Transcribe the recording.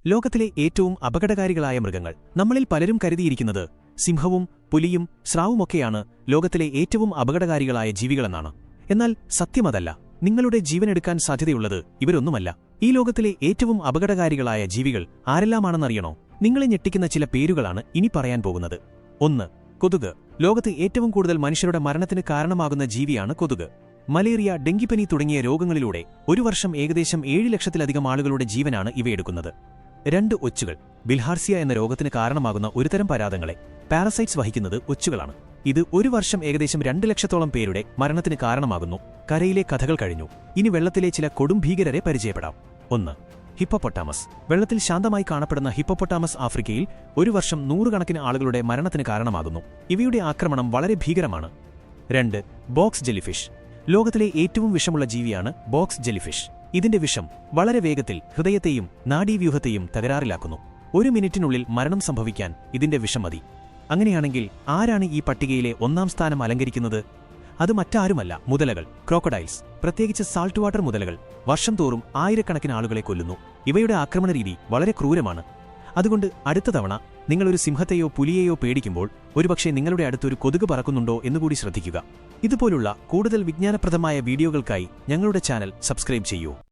ലോകത്തിലെ ഏറ്റവും അപകടകാരികളായ മൃഗങ്ങൾ. നമ്മളിൽ പലരും കരുതിയിരിക്കുന്നത് സിംഹവും പുലിയും സ്രാവുമൊക്കെയാണ് ലോകത്തിലെ ഏറ്റവും അപകടകാരികളായ ജീവികളെന്നാണ്. എന്നാൽ സത്യമതല്ല. നിങ്ങളുടെ ജീവനെടുക്കാൻ സാധ്യതയുള്ളത് ഇവരൊന്നുമല്ല. ഈ ലോകത്തിലെ ഏറ്റവും അപകടകാരികളായ ജീവികൾ ആരെല്ലാമാണെന്നറിയണോ? നിങ്ങളെ ഞെട്ടിക്കുന്ന ചില പേരുകളാണ് ഇനി പറയാൻ പോകുന്നത്. 1. കൊതുക്. ലോകത്ത് ഏറ്റവും കൂടുതൽ മനുഷ്യരുടെ മരണത്തിന് കാരണമാകുന്ന ജീവിയാണ് കൊതുക്. മലേറിയ, ഡെങ്കിപ്പനി തുടങ്ങിയ രോഗങ്ങളിലൂടെ ഒരു വർഷം ഏകദേശം 7 ലക്ഷത്തിലധികം ആളുകളുടെ ജീവനാണ് ഇവയെടുക്കുന്നത്. 2. ഒച്ചുകൾ. ബിൽഹാർസിയ എന്ന രോഗത്തിന് കാരണമാകുന്ന ഒരുതരം പരാതങ്ങളെ പാരസൈറ്റ്സ് വഹിക്കുന്നത് ഒച്ചുകളാണ്. ഇത് ഒരു വർഷം ഏകദേശം 2 ലക്ഷത്തോളം പേരുടെ മരണത്തിന് കാരണമാകുന്നു. കരയിലെ കഥകൾ കഴിഞ്ഞു. ഇനി വെള്ളത്തിലെ ചില കൊടും ഭീകരരെ പരിചയപ്പെടാം. 1. ഹിപ്പോപ്പൊട്ടാമസ്. വെള്ളത്തിൽ ശാന്തമായി കാണപ്പെടുന്ന ഹിപ്പോപ്പൊട്ടാമസ് ആഫ്രിക്കയിൽ ഒരു വർഷം 100 കണക്കിന് ആളുകളുടെ മരണത്തിന് കാരണമാകുന്നു. ഇവയുടെ ആക്രമണം വളരെ ഭീകരമാണ്. 2. Box jellyfish. ലോകത്തിലെ ഏറ്റവും വിഷമുള്ള ജീവിയാണ് ബോക്സ് ജെല്ലിഫിഷ്. ഇതിന്റെ വിഷം വളരെ വേഗത്തിൽ ഹൃദയത്തെയും നാഡീവ്യൂഹത്തെയും തകരാറിലാക്കുന്നു. 1 മിനിറ്റിനുള്ളിൽ മരണം സംഭവിക്കാൻ ഇതിന്റെ വിഷം മതി. അങ്ങനെയാണെങ്കിൽ ആരാണ് ഈ പട്ടികയിലെ 1-ാം സ്ഥാനം അലങ്കരിക്കുന്നത്? അത് മറ്റാരുമല്ല, മുതലകൾ, ക്രോക്കഡൈൽസ്. പ്രത്യേകിച്ച് സാൾട്ട് വാട്ടർ മുതലകൾ വർഷം തോറും ആയിരക്കണക്കിന് ആളുകളെ കൊല്ലുന്നു. ഇവയുടെ ആക്രമണരീതി വളരെ ക്രൂരമാണ്. അതുകൊണ്ട് അടുത്ത തവണ നിങ്ങളൊരു സിംഹത്തെയോ പുലിയെയോ പേടിക്കുമ്പോൾ ഒരുപക്ഷെ നിങ്ങളുടെ അടുത്തൊരു കൊതുക് പറക്കുന്നുണ്ടോ എന്നുകൂടി ശ്രദ്ധിക്കുക. ഇതുപോലുള്ള കൂടുതൽ വിജ്ഞാനപ്രദമായ വീഡിയോകൾക്കായി ഞങ്ങളുടെ ചാനൽ സബ്സ്ക്രൈബ് ചെയ്യൂ.